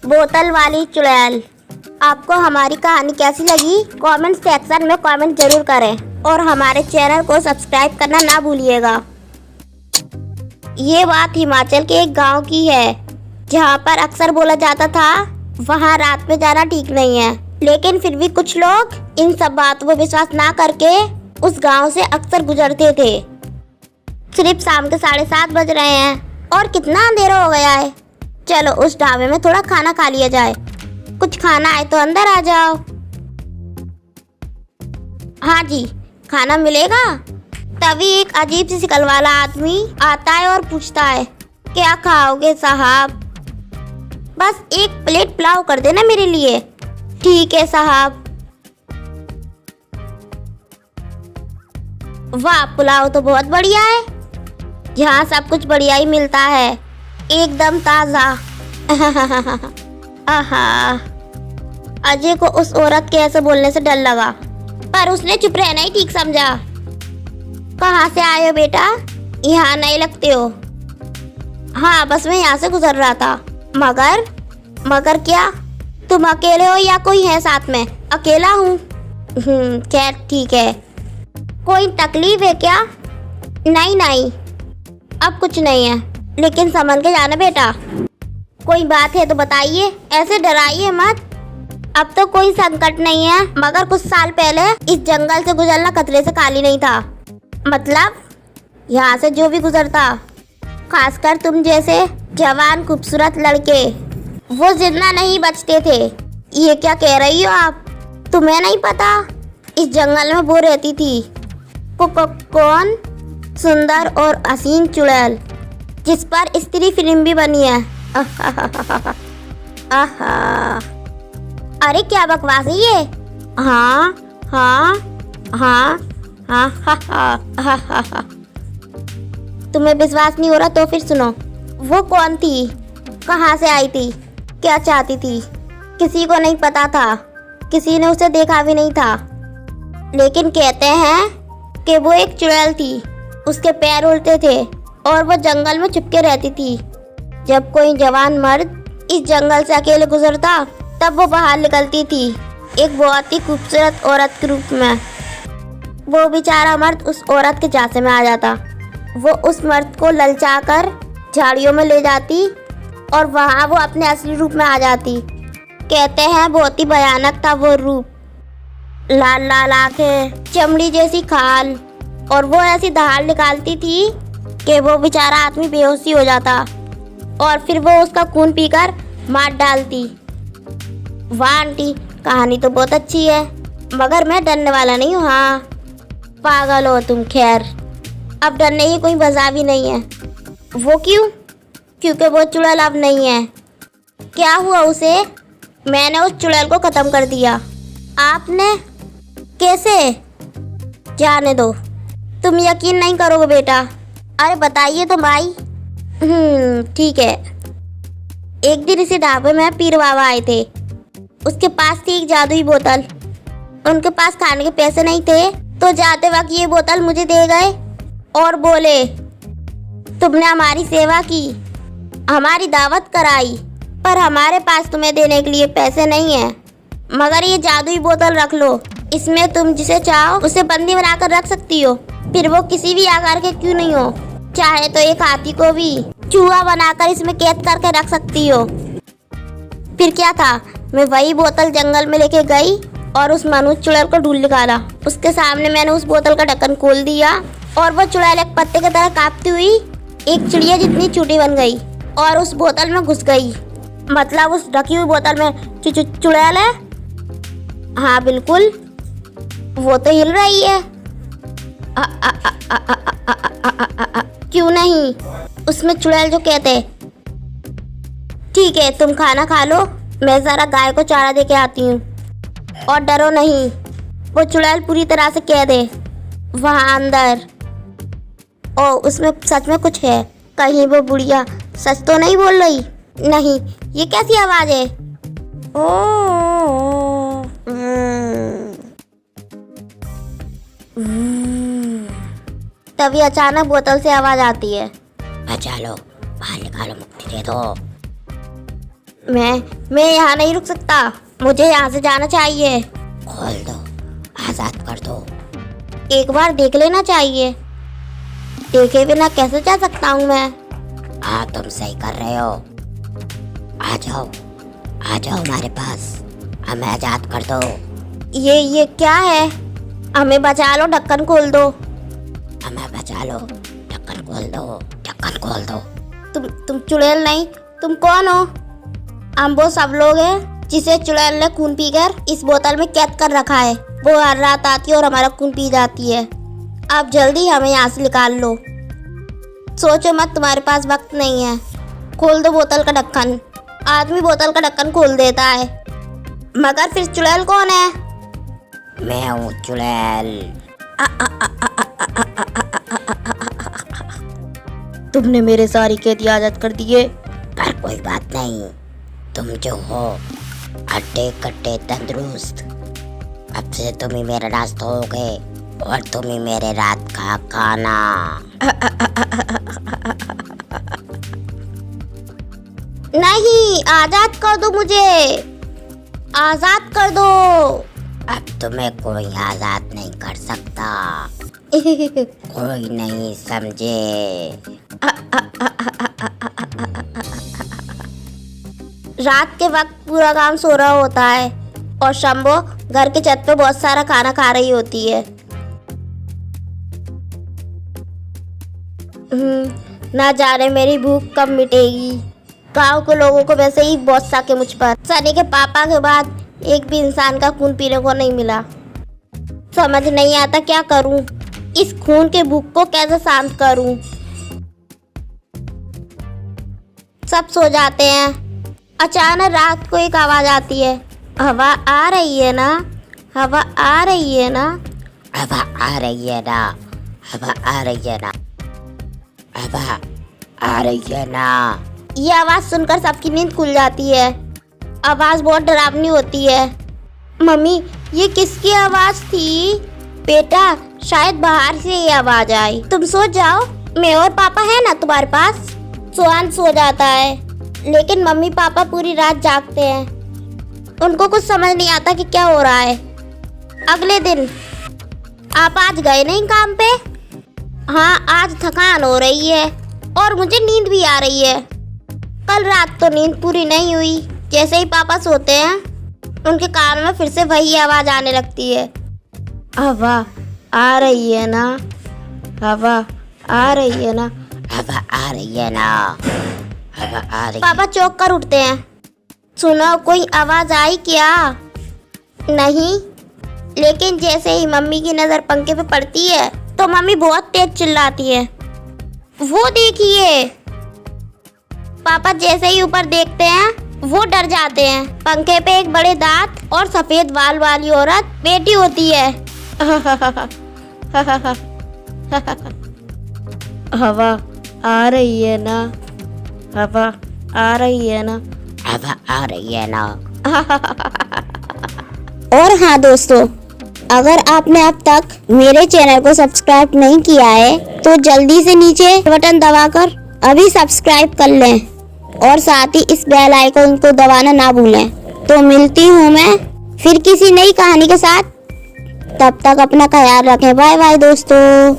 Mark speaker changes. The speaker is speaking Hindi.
Speaker 1: बोतल वाली चुड़ैल। आपको हमारी कहानी कैसी लगी कमेंट सेक्शन में कमेंट जरूर करें और हमारे चैनल को सब्सक्राइब करना ना भूलिएगा। ये बात हिमाचल के एक गांव की है जहां पर अक्सर बोला जाता था वहां रात में जाना ठीक नहीं है, लेकिन फिर भी कुछ लोग इन सब बातों पर विश्वास ना करके उस गांव से अक्सर गुजरते थे। सिर्फ शाम के 7:30 बज रहे हैं और कितना अंधेरा हो गया है। चलो उस ढाबे में थोड़ा खाना खा लिया जाए। कुछ खाना है तो अंदर आ जाओ। हाँ जी, खाना मिलेगा। तभी एक अजीब सी शक्ल वाला आदमी आता है और पूछता है, क्या खाओगे साहब? बस एक प्लेट पुलाव कर देना मेरे लिए। ठीक है साहब। वाह, पुलाव तो बहुत बढ़िया है। यहाँ सब कुछ बढ़िया ही मिलता है, एकदम ताज़ा। आहा, अजय को उस औरत के ऐसे बोलने से डर लगा, पर उसने चुप रहना ही ठीक समझा। कहाँ से आए हो बेटा? यहाँ नहीं लगते हो। हाँ, बस मैं यहाँ से गुजर रहा था। मगर क्या? तुम अकेले हो या कोई है साथ में? अकेला हूँ। खैर ठीक है। कोई तकलीफ है क्या? नहीं, अब कुछ नहीं है, लेकिन संभल के जाना बेटा। कोई बात है तो बताइए, ऐसे डराइए मत। अब तो कोई संकट नहीं है, मगर कुछ साल पहले इस जंगल से गुजरना खतरे से खाली नहीं था। मतलब यहाँ से जो भी गुजरता, खासकर तुम जैसे जवान खूबसूरत लड़के, वो जिंदा नहीं बचते थे। ये क्या कह रही हो आप? तुम्हें नहीं पता इस जंगल में वो रहती थी कौन? सुंदर और हसीन चुड़ैल, जिस पर स्त्री फिल्म भी बनी है। आहा, अरे क्या बकवास है ये? हाँ। तुम्हें विश्वास नहीं हो रहा तो फिर सुनो। वो कौन थी? कहाँ से आई थी? क्या चाहती थी? किसी को नहीं पता था, किसी ने उसे देखा भी नहीं था, लेकिन कहते हैं कि वो एक चुड़ैल थी। उसके पैर उड़ते थे और वो जंगल में छुपके रहती थी। जब कोई जवान मर्द इस जंगल से अकेले गुजरता, तब वो बाहर निकलती थी एक बहुत ही खूबसूरत औरत के रूप में। वो बेचारा मर्द उस औरत के झांसे में आ जाता। वो उस मर्द को ललचाकर झाड़ियों में ले जाती और वहाँ वो अपने असली रूप में आ जाती। कहते हैं बहुत ही भयानक था वो रूप। लाल लाल आंखें, चमड़ी जैसी खाल, और वो ऐसी दहाड़ निकालती थी कि वो बेचारा आदमी बेहोशी हो जाता और फिर वो उसका खून पीकर मार डालती। वाह आंटी, कहानी तो बहुत अच्छी है, मगर मैं डरने वाला नहीं हूँ। हाँ, पागल हो तुम। खैर, अब डरने की कोई वजह भी नहीं है। वो क्यों? क्योंकि वो चुड़ैल अब नहीं है। क्या हुआ उसे? मैंने उस चुड़ैल को ख़त्म कर दिया। आपने? कैसे? जाने दो, तुम यकीन नहीं करोगे बेटा। अरे बताइए तो भाई। ठीक है। एक दिन इसी ढाबे में पीर बाबा आए थे। उसके पास थी एक जादुई बोतल। उनके पास खाने के पैसे नहीं थे, तो जाते वक्त ये बोतल मुझे दे गए और बोले, तुमने हमारी सेवा की, हमारी दावत कराई, पर हमारे पास तुम्हें देने के लिए पैसे नहीं है, मगर ये जादुई बोतल रख लो। इसमें तुम जिसे चाहो उसे बंदी बनाकर रख सकती हो, फिर वो किसी भी आकार के क्यों नहीं हो। चाहे तो एक हाथी को भी चूहा बनाकर इसमें कैद करके रख सकती हो। फिर क्या था, मैं वही बोतल जंगल में लेके गई और उस मनुष्य चुड़ैल को ढूंढ निकाला। उसके सामने मैंने उस बोतल का ढक्कन खोल दिया और वो चुड़ैल एक पत्ते की तरह कांपती हुई एक चिड़िया जितनी छोटी बन गई और उस बोतल में घुस गई। मतलब उस ढकी हुई बोतल में चुड़ैल है। हाँ बिल्कुल, वो तो हिल रही है। क्यों नहीं, उसमें चुड़ैल जो कहते। ठीक है, तुम खाना खा लो, मैं जरा गाय को चारा दे के आती हूँ। और डरो नहीं, वो चुड़ैल पूरी तरह से कह दे वहाँ अंदर। ओ, उसमें सच में कुछ है। कहीं वो बुढ़िया सच तो नहीं बोल रही? नहीं, ये कैसी आवाज़ है? तभी अचानक बोतल से आवाज आती है, बचा लो, बाहर निकालो, मुक्ति दे दो। मैं यहाँ नहीं रुक सकता, मुझे यहाँ से जाना चाहिए।
Speaker 2: खोल दो, आजाद कर दो।
Speaker 1: एक बार देख लेना चाहिए, देखे बिना कैसे जा सकता हूँ मैं।
Speaker 2: हाँ, तुम सही कर रहे हो। आ जाओ हमारे पास, हमें आजाद कर दो।
Speaker 1: ये क्या है? हमें बचा लो, ढक्कन खोल दो।
Speaker 2: हमें बचा लो, ढक्कन खोल दो, ढक्कन खोल दो।
Speaker 1: तुम चुड़ैल नहीं, तुम कौन हो? हम वो सब लोग हैं जिसे चुड़ैल ने खून पीकर इस बोतल में कैद कर रखा है। वो हर रात आती है और हमारा खून पी जाती है। आप जल्दी हमें यहाँ से निकाल लो। सोचो मत, तुम्हारे पास वक्त नहीं है। खोल दो बोतल का ढक्कन। आदमी बोतल का ढक्कन खोल देता है, मगर फिर चुड़ैल कौन है?
Speaker 2: मैं हूँ चुड़ैल।
Speaker 1: तुमने मेरे सारी कैदी आजाद कर दिए।
Speaker 2: पर कोई बात नहीं, तुम जो हो हट्टे कट्टे तंदुरुस्त, अब से तुम ही मेरा नाश्ता होगे और तुम ही मेरे रात का खाना।
Speaker 1: नहीं, आजाद कर दो मुझे, आजाद कर दो।
Speaker 2: अब तुम्हें कोई आजाद नहीं कर सकता, कोई नहीं समझे।
Speaker 1: रात के वक्त पूरा गांव सो रहा होता है और शंभो घर के छत पे बहुत सारा खाना खा रही होती है। ना जाने मेरी भूख कब मिटेगी। गांव के लोगों को वैसे ही बहुत साके मुझ पर। सनी के पापा के बाद एक भी इंसान का खून पीने को नहीं मिला। समझ नहीं आता क्या करूं, इस खून के भूख को कैसे शांत करूं। सब सो जाते हैं, अचानक रात को एक आवाज आती है। हवा आ रही है ना, हवा आ रही है ना,
Speaker 2: हवा आ रही है ना, हवा आ रही है ना, हवा आ रही है ना।
Speaker 1: ये आवाज सुनकर सबकी नींद खुल जाती है। आवाज बहुत डरावनी होती है। मम्मी, ये किसकी आवाज थी? बेटा, शायद बाहर से ये आवाज आई। तुम सो जाओ, मैं और पापा है ना तुम्हारे पास। सुहान सो जाता है, लेकिन मम्मी पापा पूरी रात जागते हैं। उनको कुछ समझ नहीं आता कि क्या हो रहा है। अगले दिन, आप आज गए नहीं काम पे? हाँ, आज थकान हो रही है और मुझे नींद भी आ रही है। कल रात तो नींद पूरी नहीं हुई। जैसे ही पापा सोते हैं, उनके कान में फिर से वही आवाज आने लगती है। हवा आ रही है ना, हवा आ रही है ना,
Speaker 2: हवा आ रही है ना, हवा आ रही।
Speaker 1: पापा चौंक कर उठते हैं। सुनो, कोई आवाज आई क्या? नहीं, लेकिन जैसे ही मम्मी की नजर पंखे पे पड़ती है तो मम्मी बहुत तेज चिल्लाती है। वो देखिए। पापा जैसे ही ऊपर देखते हैं, वो डर जाते हैं। पंखे पे एक बड़े दांत और सफेद बाल वाली औरत बैठी होती है। हवा आ रही है ना, हवा आ रही है ना,
Speaker 2: हवा आ रही है ना।
Speaker 1: और हाँ दोस्तों, अगर आपने अब तक मेरे चैनल को सब्सक्राइब नहीं किया है तो जल्दी से नीचे बटन दबाकर अभी सब्सक्राइब कर लें और साथ ही इस बेल आइकन को दबाना ना भूलें। तो मिलती हूँ मैं फिर किसी नई कहानी के साथ। तब तक अपना ख्याल रखें। बाय बाय दोस्तों।